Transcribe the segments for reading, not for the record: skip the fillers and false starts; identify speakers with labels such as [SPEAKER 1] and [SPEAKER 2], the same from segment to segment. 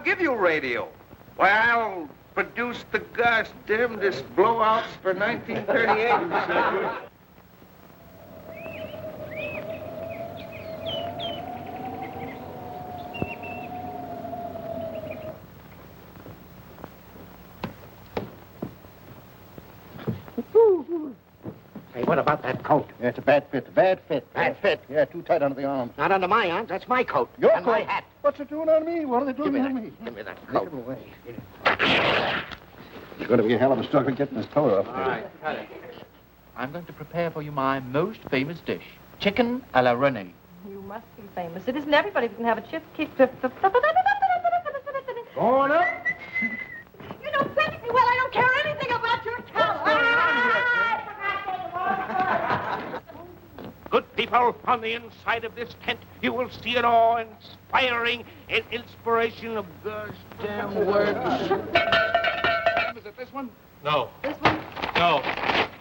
[SPEAKER 1] give you radio. Why, I'll produce the gosh damnedest blowouts for 1938.
[SPEAKER 2] Hey, what about that coat?
[SPEAKER 3] Yeah, it's a bad fit. Bad fit. Yeah, too tight under the arms.
[SPEAKER 2] Not under my arms. That's my coat.
[SPEAKER 3] Your
[SPEAKER 2] and
[SPEAKER 3] coat?
[SPEAKER 2] my hat.
[SPEAKER 3] What's it doing on me? What are they doing on me?
[SPEAKER 2] Give me that
[SPEAKER 3] Take
[SPEAKER 2] coat.
[SPEAKER 3] it away. It's going to be a hell of a struggle getting this coat off.
[SPEAKER 4] All right, cut it. I'm going to prepare for you my most famous dish, chicken a la Renee.
[SPEAKER 5] You must be famous. It isn't everybody who can have a chip.
[SPEAKER 3] Going up?
[SPEAKER 5] You know perfectly well I don't care anything about your talent.
[SPEAKER 6] Good people, on the inside of this tent, you will see an awe-inspiring inspiration of gosh damn words.
[SPEAKER 3] Is it this one?
[SPEAKER 7] No.
[SPEAKER 5] This one?
[SPEAKER 7] No.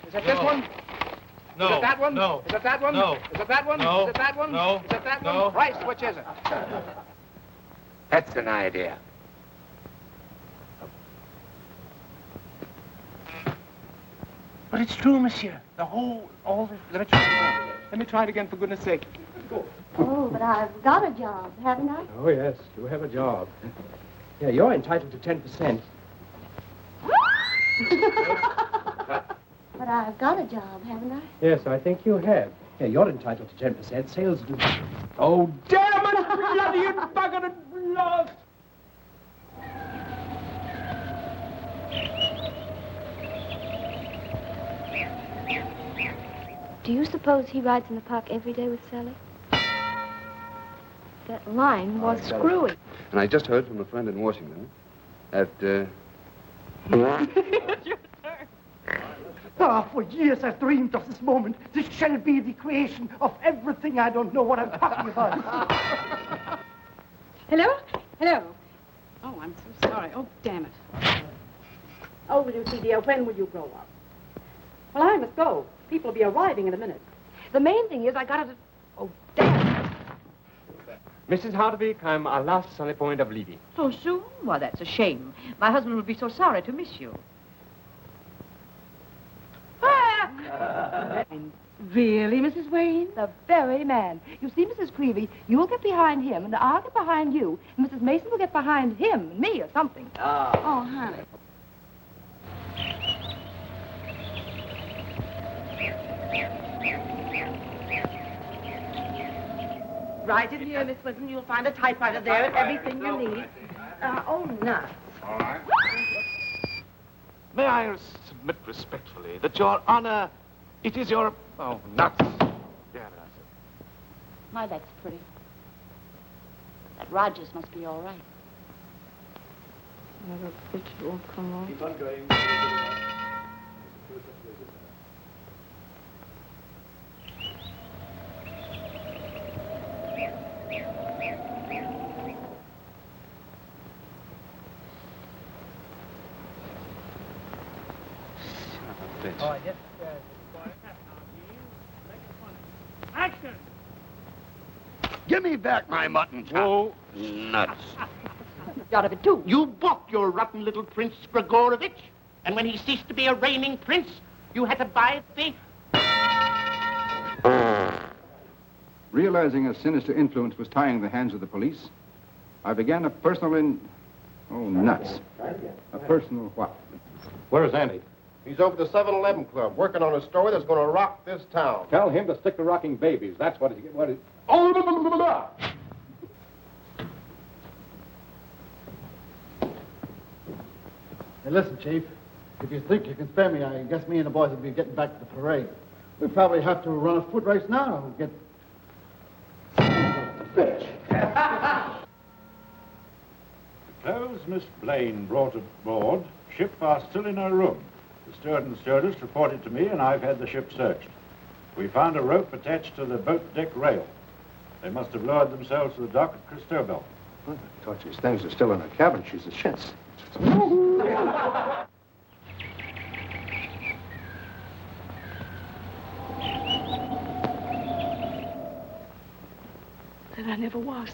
[SPEAKER 3] Is it this one?
[SPEAKER 7] No.
[SPEAKER 3] Is it that one?
[SPEAKER 7] No.
[SPEAKER 3] Is it that one?
[SPEAKER 7] No.
[SPEAKER 3] Is it that one?
[SPEAKER 7] No.
[SPEAKER 3] Is it that one?
[SPEAKER 7] No.
[SPEAKER 3] Is it that one?
[SPEAKER 7] No.
[SPEAKER 3] Rice, which is it?
[SPEAKER 2] That's an idea.
[SPEAKER 1] But it's true, monsieur. All this. Let me try it again, for goodness sake.
[SPEAKER 8] Oh, but I've got a job, haven't I?
[SPEAKER 9] Oh, yes, you have a job. Yeah, you're entitled to 10%.
[SPEAKER 8] But I've got a job, haven't I?
[SPEAKER 9] Yes, I think you have. Yeah, you're entitled to 10%. Sales do. Oh, damn it! Bloody buggered blood!
[SPEAKER 8] Do you suppose he rides in the park every day with Sally? That line was screwy.
[SPEAKER 10] And I just heard from a friend in Washington that,
[SPEAKER 11] Ah, for years I've dreamed of this moment. This shall be the creation of everything I don't know what I'm talking about.
[SPEAKER 5] Hello? Hello. Oh, I'm so sorry. Oh, damn it. Oh, Lucy, dear, when will you grow up? Well, I must go. People will be arriving in a minute. The main thing is I got to... Oh, damn.
[SPEAKER 9] Mrs. Hardwick, I'm our last sunny point of leaving.
[SPEAKER 5] So soon? Why, that's a shame. My husband would be so sorry to miss you. Really, Mrs. Wayne? The very man. You see, Mrs. Creevy, you'll get behind him, and I'll get behind you, and Mrs. Mason will get behind him and me or something. Oh, honey. Right in here, Miss Whitton. You'll find a typewriter there and everything you need. Oh, nuts.
[SPEAKER 6] All right. May I submit respectfully that Your Honor, it is your... Oh, nuts. Yeah,
[SPEAKER 12] My, that's pretty. That Rogers must be all right.
[SPEAKER 5] It won't come on.
[SPEAKER 7] Keep on going.
[SPEAKER 9] Oh, yes.
[SPEAKER 6] Action!
[SPEAKER 2] Give me back my mutton chop.
[SPEAKER 6] Oh, nuts.
[SPEAKER 5] Out of it, too.
[SPEAKER 6] You bought your rotten little Prince Grigorovich, and when he ceased to be a reigning prince, you had to buy the...
[SPEAKER 10] realizing a sinister influence was tying the hands of the police, I began a personal Oh, nuts. A personal what?
[SPEAKER 3] Where's Andy? He's over at the 7-Eleven Club, working on a story that's going to rock this town.
[SPEAKER 9] Tell him to stick to rocking babies. That's what he's... Oh, blah, blah, blah, blah.
[SPEAKER 13] Hey, listen, Chief. If you think you can spare me, I guess me and the boys will be getting back to the parade. We probably have to run a foot race now and get... Bitch.
[SPEAKER 7] The clothes Miss Blaine brought aboard ship are still in her room. The steward and stewardess reported to me, and I've had the ship searched. We found a rope attached to the boat deck rail. They must have lowered themselves to the dock at Cristobal.
[SPEAKER 3] I thought these things are still in her cabin. She's a shits.
[SPEAKER 5] Then I never was.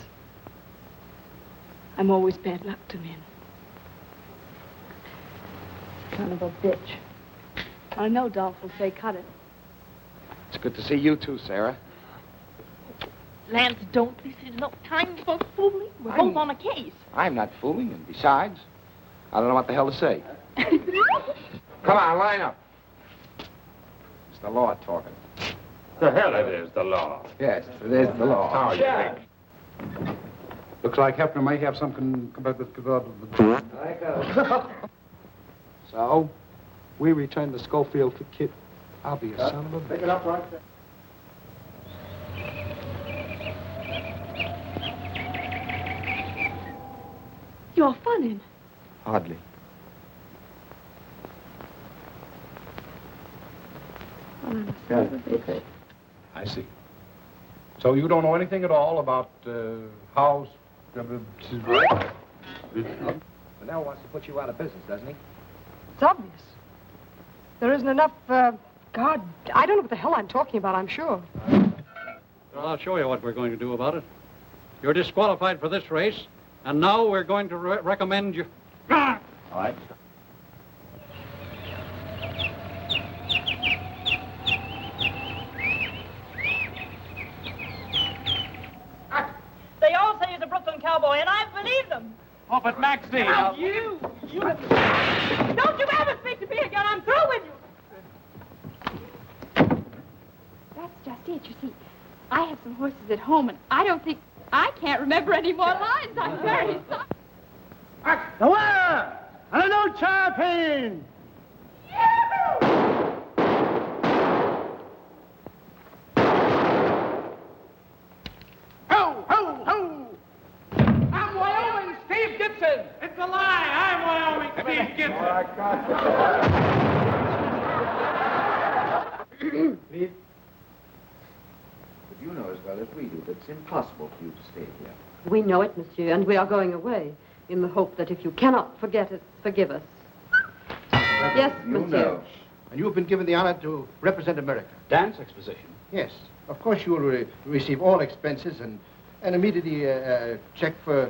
[SPEAKER 5] I'm always bad luck to men. Son of a bitch. I know Dolph will say cut it.
[SPEAKER 1] It's good to see you too, Sarah.
[SPEAKER 14] Lance, don't. This is no time for fooling. We're both on a case.
[SPEAKER 1] I'm not fooling, and besides, I don't know what the hell to say. Come on, line up. It's the law talking.
[SPEAKER 7] The hell it is, the law.
[SPEAKER 10] Yes, it is the law.
[SPEAKER 7] How you think?
[SPEAKER 10] Looks like Hefner may have something about the...
[SPEAKER 9] So, we return to Schofield for Kit. I'll be a son of a...
[SPEAKER 3] Pick it up right there.
[SPEAKER 5] You're funning.
[SPEAKER 1] Hardly.
[SPEAKER 10] Okay. I see. So you don't know anything at all about how...
[SPEAKER 9] Manel wants to put you out of business, doesn't he?
[SPEAKER 15] It's obvious. There isn't enough, God, I don't know what the hell I'm talking about, I'm sure.
[SPEAKER 16] Well, I'll show you what we're going to do about it. You're disqualified for this race, and now we're going to recommend you...
[SPEAKER 10] All right.
[SPEAKER 14] They all say he's a Brooklyn cowboy, and I believe them.
[SPEAKER 6] Oh, but Maxie...
[SPEAKER 14] Now, you... Don't you ever speak to me again. I'm through with you.
[SPEAKER 5] That's just it. You see, I have some horses at home, and I can't remember any more lines. I'm very sorry.
[SPEAKER 11] The winner! And a new champion!
[SPEAKER 1] Ho, ho, ho! I'm Wyoming Steve Gibson.
[SPEAKER 6] It's a lie. I'm Wyoming Steve Gibson.
[SPEAKER 10] Please. But you know as well as we do that it's impossible for you to stay here.
[SPEAKER 15] We know it, monsieur, and we are going away in the hope that if you cannot forget us, forgive us. Yes,
[SPEAKER 10] You
[SPEAKER 15] monsieur.
[SPEAKER 10] know.
[SPEAKER 2] And you have been given the honor to represent America.
[SPEAKER 9] Dance exposition.
[SPEAKER 2] Yes. Of course, you will receive all expenses and immediately check for...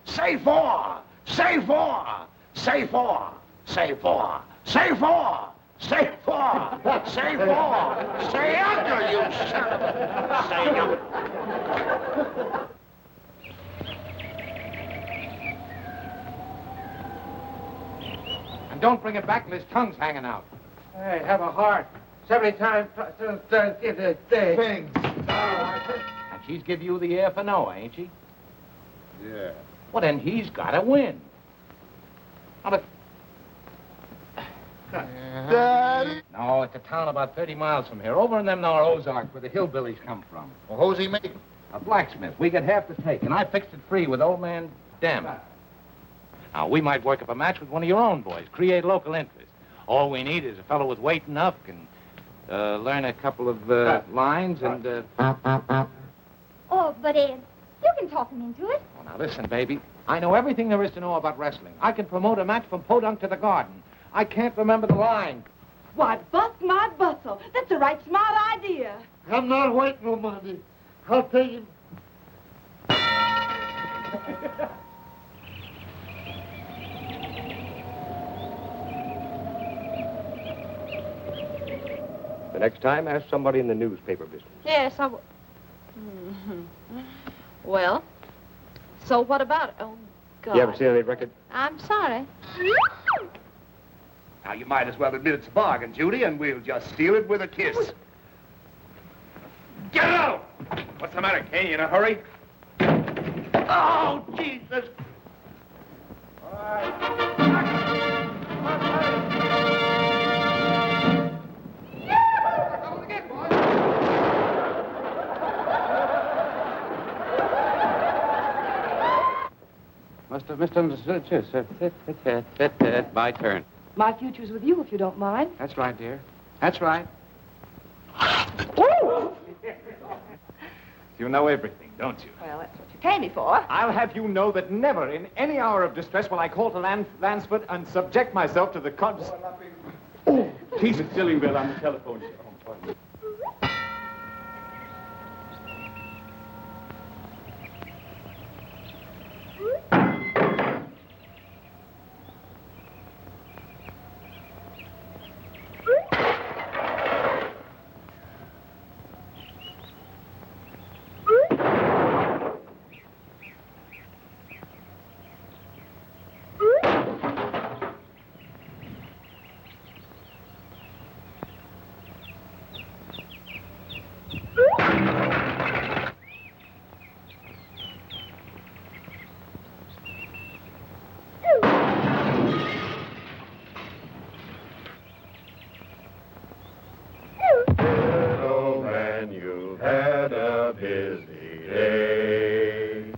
[SPEAKER 1] Say four! Say four! Say four! Say four! Say four! Say four! Say four! Say under, you son of a... Say under.
[SPEAKER 4] And don't bring it back till his tongue's hanging out.
[SPEAKER 1] Hey, have a heart. 70 times... Things.
[SPEAKER 4] And she's give you the air for Noah, ain't she?
[SPEAKER 10] Yeah.
[SPEAKER 4] Well, then he's got to win. Now, but... No, it's a town about 30 miles from here, over in them there Ozarks where the hillbillies come from.
[SPEAKER 1] Well, who's he making?
[SPEAKER 4] A blacksmith. We get half the take, and I fixed it free with old man Dem. Now, we might work up a match with one of your own boys, create local interest. All we need is a fellow with weight enough can learn a couple of lines and...
[SPEAKER 8] Oh, but Ed, you can talk him into it.
[SPEAKER 4] Oh, now, listen, baby. I know everything there is to know about wrestling. I can promote a match from Podunk to the Garden. I can't remember the line.
[SPEAKER 14] Why, bust my bustle. That's a right smart idea.
[SPEAKER 11] I'm not waiting no money. I'll take him.
[SPEAKER 3] The next time, ask somebody in the newspaper business.
[SPEAKER 12] Yes, I will. Well, so what about it? Oh, God.
[SPEAKER 3] You haven't seen any record?
[SPEAKER 12] I'm sorry.
[SPEAKER 1] Now, you might as well admit it's a bargain, Judy, and we'll just steal it with a kiss. Get out! What's the matter, Kane? You in a hurry? Oh, Jesus!
[SPEAKER 4] Must have misunderstood you, sir. My turn.
[SPEAKER 15] My future's with you, if you don't mind.
[SPEAKER 4] That's right, dear. That's right.
[SPEAKER 6] You know everything, don't you?
[SPEAKER 14] Well, that's what you pay me for.
[SPEAKER 6] I'll have you know that never in any hour of distress will I call to Lansford and subject myself to the He's at Dillingville on the telephone.
[SPEAKER 17] busy day.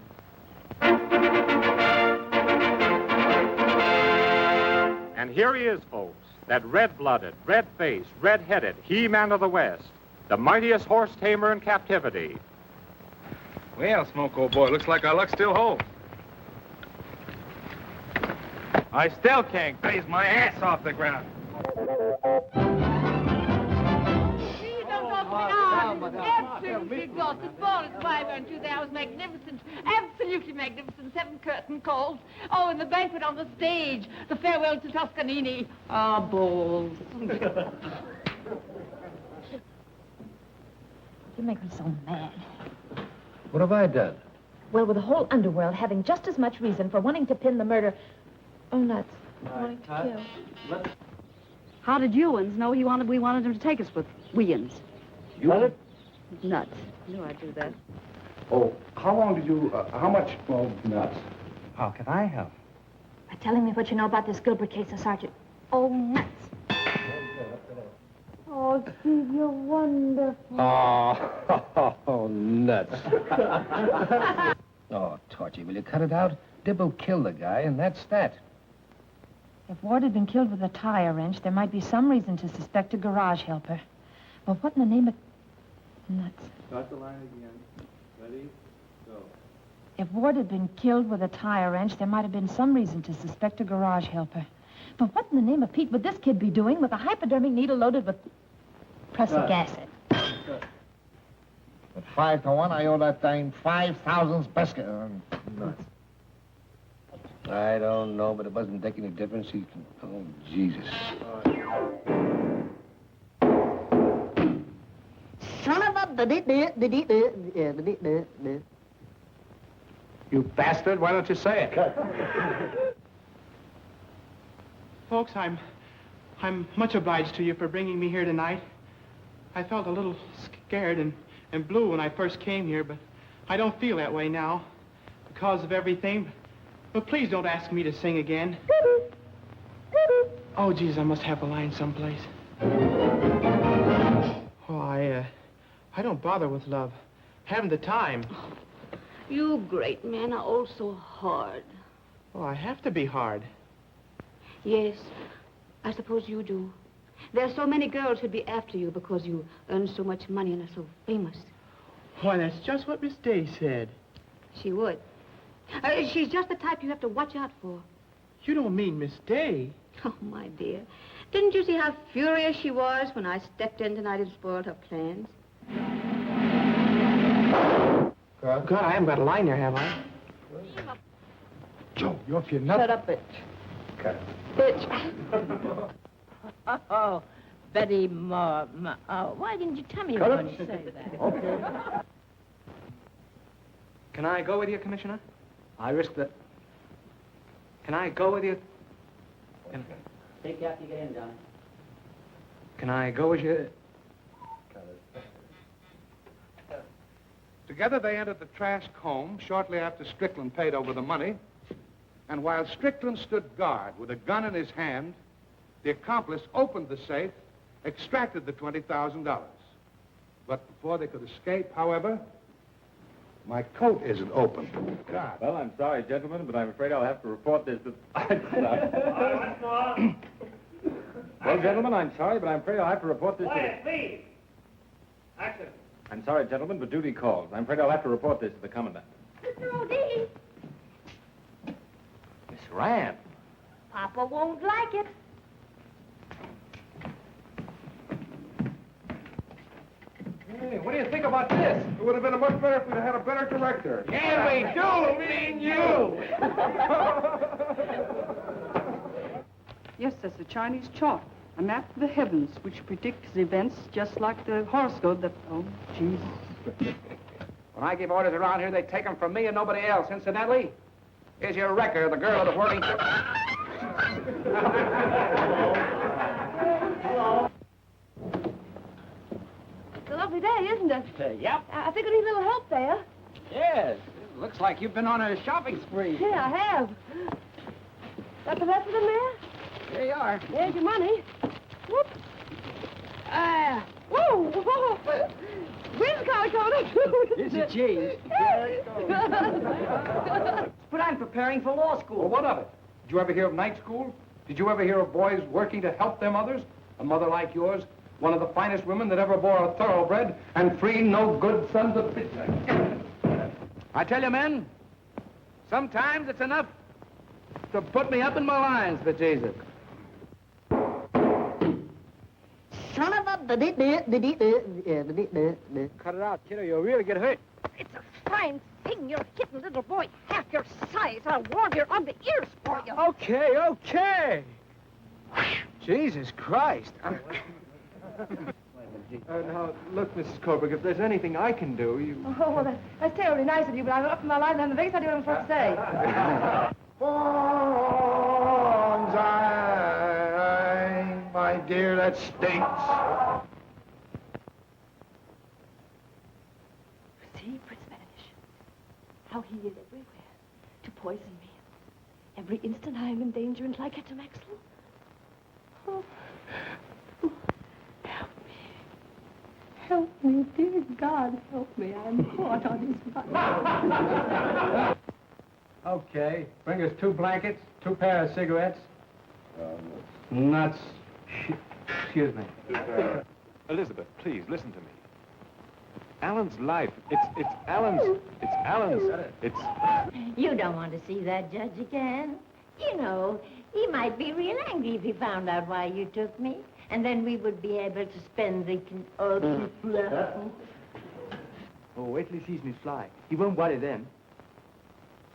[SPEAKER 18] And here he is, folks, that red-blooded, red-faced, red-headed He-Man of the West, the mightiest horse tamer in captivity.
[SPEAKER 19] Well, Smoke, old boy, looks like our luck still holds. I still can't raise my ass off the ground.
[SPEAKER 14] Absolutely exhausted. Ball is why, weren't you there? It was magnificent. Absolutely magnificent. 7 curtain calls. Oh, and the banquet on the stage. The farewell to Toscanini. Ah, balls.
[SPEAKER 20] You make me so mad.
[SPEAKER 2] What have I done?
[SPEAKER 20] Well, with the whole underworld having just as much reason for wanting to pin the murder... Oh, nuts. Wanting to kill.
[SPEAKER 5] How did Ewins know we wanted him to take us with Williams?
[SPEAKER 2] You did?
[SPEAKER 5] Nuts. Knew I'd do that.
[SPEAKER 2] Oh, how long did you, how much? Oh, nuts.
[SPEAKER 9] How can I help?
[SPEAKER 20] By telling me what you know about this Gilbert case, Sergeant. Oh, nuts. Oh, Steve, you're wonderful.
[SPEAKER 2] Oh, nuts. Oh, Torchy, will you cut it out? Dibble killed the guy, and that's that.
[SPEAKER 20] If Ward had been killed with a tire wrench, there might be some reason to suspect a garage helper. But what in the name of... Nuts.
[SPEAKER 19] Start the line again. Ready? Go.
[SPEAKER 20] If Ward had been killed with a tire wrench, there might have been some reason to suspect a garage helper. But what in the name of Pete would this kid be doing with a hypodermic needle loaded with prussic acid?
[SPEAKER 1] At 5 to 1, I owe that dame 5,000 biscuit.
[SPEAKER 2] Nuts. I don't know, but it doesn't make any difference. He can... Oh, Jesus.
[SPEAKER 1] Son of a...
[SPEAKER 2] You bastard, why don't you say it?
[SPEAKER 11] Folks, I'm much obliged to you for bringing me here tonight. I felt a little scared and blue when I first came here, but I don't feel that way now because of everything. But please don't ask me to sing again. Oh, Jesus, I must have a line someplace. Oh, I don't bother with love. Haven't the time.
[SPEAKER 12] You great men are all so hard.
[SPEAKER 11] Oh, I have to be hard.
[SPEAKER 12] Yes, I suppose you do. There are so many girls who'd be after you because you earn so much money and are so famous.
[SPEAKER 11] Why, that's just what Miss Day said.
[SPEAKER 12] She would. She's just the type you have to watch out for.
[SPEAKER 11] You don't mean Miss Day?
[SPEAKER 12] Oh, my dear. Didn't you see how furious she was when I stepped in tonight and spoiled her plans?
[SPEAKER 11] God, I haven't got a line there, have I?
[SPEAKER 2] Joe, you're off your nut.
[SPEAKER 14] Shut up, bitch.
[SPEAKER 2] Cut it.
[SPEAKER 14] Bitch. Oh, Betty why didn't you tell me you were going to say that?
[SPEAKER 2] Okay.
[SPEAKER 9] Can I go with you, Commissioner? I risk that... Can I go with you?
[SPEAKER 21] Take you after you get in, Johnny.
[SPEAKER 9] Can I go with you?
[SPEAKER 2] Together they entered the trash comb shortly after Strickland paid over the money. And while Strickland stood guard with a gun in his hand, the accomplice opened the safe, extracted the $20,000. But before they could escape, however, my coat isn't open. God.
[SPEAKER 22] Well, I'm sorry, gentlemen, but I'm afraid I'll have to report this to... Well, gentlemen, I'm sorry, but I'm afraid I'll have to report this
[SPEAKER 23] Quiet, please. Action.
[SPEAKER 22] I'm sorry, gentlemen, but duty calls. I'm afraid I'll have to report this to the Commandant.
[SPEAKER 14] Mr. O'Dean.
[SPEAKER 4] Miss Rand.
[SPEAKER 14] Papa won't like it.
[SPEAKER 2] Hey, what do you think about this? It would have been much better if we'd had a better director.
[SPEAKER 1] Yeah, we do, me and you.
[SPEAKER 5] Yes, that's the Chinese chart. A map of the heavens, which predicts events just like the horoscope that... Oh, Jesus.
[SPEAKER 4] When I give orders around here, they take them from me and nobody else. Incidentally, here's your record of the girl of the whirling...
[SPEAKER 5] It's a lovely day, isn't it?
[SPEAKER 4] Yep.
[SPEAKER 5] I think I need a little help there.
[SPEAKER 4] Yes. Looks like you've been on a shopping spree.
[SPEAKER 5] Yeah, I have. Got the rest of them there?
[SPEAKER 4] Here you are.
[SPEAKER 5] There's your money. Whoop. Whoa, whoa. Where's the collar coat?
[SPEAKER 7] Is it changed?
[SPEAKER 13] But I'm preparing for law school.
[SPEAKER 9] Well, what of it? Did you ever hear of night school? Did you ever hear of boys working to help them others? A mother like yours, one of the finest women that ever bore a thoroughbred, and 3 no good sons of bitches. I tell you, men, sometimes it's enough to put me up in my lines for Jesus.
[SPEAKER 13] Son of a...
[SPEAKER 9] Cut it out, kid, or you'll really get hurt.
[SPEAKER 20] It's a fine thing you're hitting little boy half your size. I'll warm your ugly ears for you.
[SPEAKER 9] Okay, okay. Jesus Christ. Now, look, Mrs. Colbrook, if there's anything I can do, you...
[SPEAKER 15] Oh, well, that's terribly nice of you, but I'm up in my line and I'm the biggest idea what I'm supposed to say.
[SPEAKER 1] Bonsai, my dear, that stinks.
[SPEAKER 15] See, Prince Vanish, how he is everywhere to poison me. Every instant I am in danger until I get to Maxwell. Oh. Oh. Help me, dear God, help me. I'm caught on his mind.
[SPEAKER 9] Okay, bring us 2 blankets, 2 pairs of cigarettes. Nuts. Excuse me.
[SPEAKER 2] Elizabeth, please, listen to me. Alan's life, it's Alan's, it's...
[SPEAKER 16] You don't want to see that judge again. You know, he might be real angry if he found out why you took me. And then we would be able to spend the...
[SPEAKER 9] Oh, wait till he sees me fly. He won't worry then.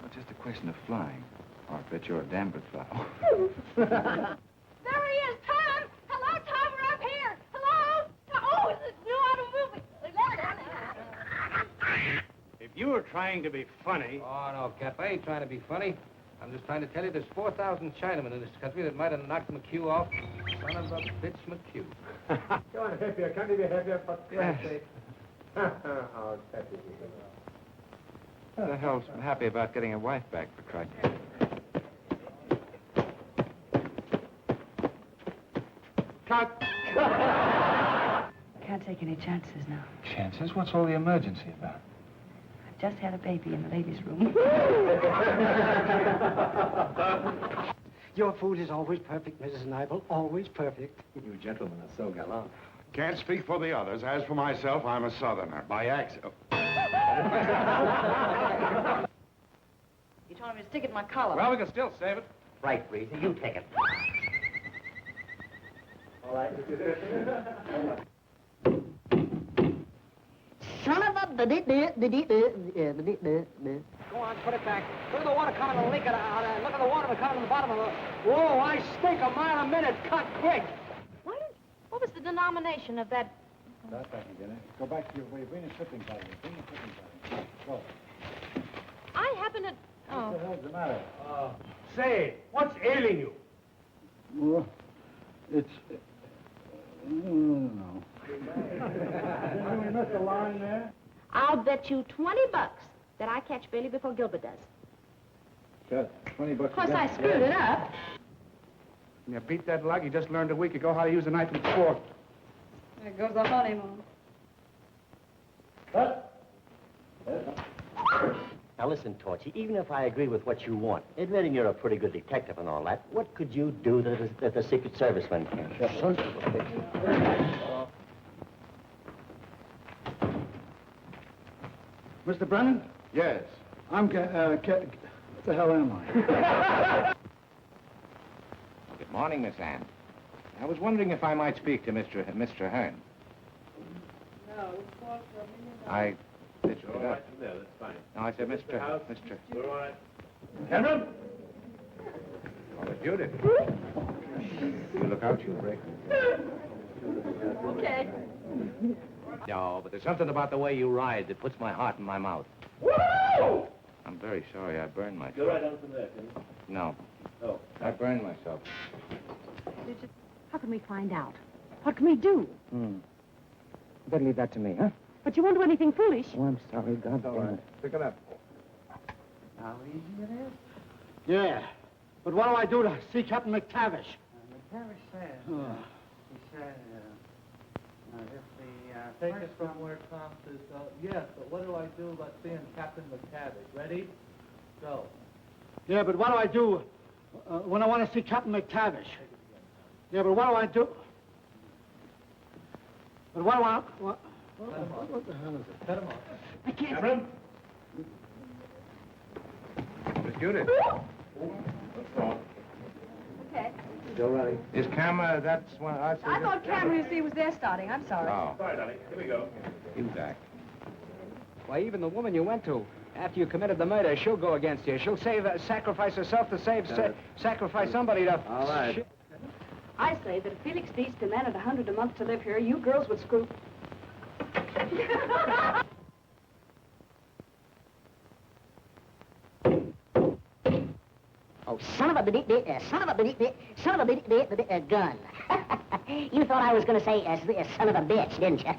[SPEAKER 10] Well, just a question of flying. Oh, I bet you're a damn good fly.
[SPEAKER 20] There he is, Tom! Hello, Tom, we're up here! Hello? Oh, it's a new automobile.
[SPEAKER 19] If you were trying to be funny...
[SPEAKER 9] Oh, no, Cap, I ain't trying to be funny. I'm just trying to tell you there's 4,000 Chinamen in this country that might have knocked McHugh off. Son of a bitch, McHugh.
[SPEAKER 3] Come on, happier. Can't you be happier, for Christ's
[SPEAKER 9] Yes.
[SPEAKER 3] sake? Oh, happy.
[SPEAKER 10] What the hell's happy about getting a wife back, for Christ's sake?
[SPEAKER 9] Cut!
[SPEAKER 15] Can't take any chances now.
[SPEAKER 10] Chances? What's all the emergency about?
[SPEAKER 15] I've just had a baby in the ladies' room.
[SPEAKER 7] Your food is always perfect, Mrs. Nibel. Always perfect.
[SPEAKER 9] You gentlemen are so gallant.
[SPEAKER 1] Can't speak for the others. As for myself, I'm a Southerner. By accident.
[SPEAKER 15] You told me to stick it in my collar.
[SPEAKER 9] Well, we can still save it.
[SPEAKER 21] Right, Breezy, you take it.
[SPEAKER 3] All right.
[SPEAKER 13] Son of a...
[SPEAKER 7] Go on, put it back. Look at the water coming in the leak. Look at the water coming in the bottom of the... Whoa, I stink a mile a minute. Cut quick.
[SPEAKER 20] What was the denomination of that?
[SPEAKER 10] Start back again, eh? Go back to your way. Bring the shipping pattern. Bring the shipping pattern. Go.
[SPEAKER 20] I happen to...
[SPEAKER 10] What the hell's the matter?
[SPEAKER 19] Say, what's ailing you?
[SPEAKER 10] Well, it's... no.
[SPEAKER 3] Didn't we miss a line there?
[SPEAKER 20] I'll bet you $20 that I catch Billy before Gilbert does.
[SPEAKER 10] Cut. $20.
[SPEAKER 20] Of course, I screwed it up.
[SPEAKER 9] You beat that lug. You just learned a week ago how to use a knife and fork.
[SPEAKER 15] There goes the honeymoon.
[SPEAKER 21] Now listen, Torchy, even if I agree with what you want, admitting you're a pretty good detective and all that, what could you do that the Secret Servicemen can't? Son of a bitch.
[SPEAKER 10] Mr. Brennan?
[SPEAKER 1] Yes.
[SPEAKER 10] I'm what the hell am I?
[SPEAKER 4] Good morning, Miss Anne. I was wondering if I might speak to Mr. Hearn.
[SPEAKER 15] No,
[SPEAKER 4] I...
[SPEAKER 19] All right, there, that's fine.
[SPEAKER 4] No, I said Mr.
[SPEAKER 19] We're all right.
[SPEAKER 3] Henry?
[SPEAKER 4] Oh, but Judith. You look out, you'll break.
[SPEAKER 15] Okay.
[SPEAKER 4] No, but there's something about the way you ride that puts my heart in my mouth.
[SPEAKER 3] Woo!
[SPEAKER 4] I'm very sorry I burned myself.
[SPEAKER 19] Go right on from there, can you?
[SPEAKER 4] No.
[SPEAKER 19] Oh.
[SPEAKER 4] I burned myself.
[SPEAKER 5] How can we find out? What can we do?
[SPEAKER 9] Better leave that to me, huh?
[SPEAKER 5] But you won't do anything foolish.
[SPEAKER 9] Oh, I'm sorry. God damn it.
[SPEAKER 4] Pick it up.
[SPEAKER 7] How easy it is? Yeah. But what do I do to see Captain McTavish?
[SPEAKER 3] McTavish said, he said,
[SPEAKER 6] Take it from where Tom says, yes, but what do I do about seeing Captain McTavish? Ready? Go.
[SPEAKER 7] Yeah, but what do I do when I want to see Captain McTavish? Yeah, but what do I do? But what do I... What the hell is it?
[SPEAKER 6] Cut him off.
[SPEAKER 7] I can't...
[SPEAKER 6] Cameron?
[SPEAKER 2] Miss Judith.
[SPEAKER 6] What's wrong?
[SPEAKER 5] Okay.
[SPEAKER 2] Still running. Is camera, that's one I see.
[SPEAKER 5] I thought camera, you see, was there starting. I'm sorry.
[SPEAKER 2] Oh.
[SPEAKER 23] Sorry, darling. Here we go.
[SPEAKER 2] You back.
[SPEAKER 8] Why, even the woman you went to, after you committed the murder, she'll go against you. She'll sacrifice herself to sacrifice somebody to...
[SPEAKER 6] All right.
[SPEAKER 5] I say that if Felix Deese demanded $100 a month to live here, you girls would screw...
[SPEAKER 13] Oh, son of a gun. You thought I was going to say, son of a bitch, didn't you?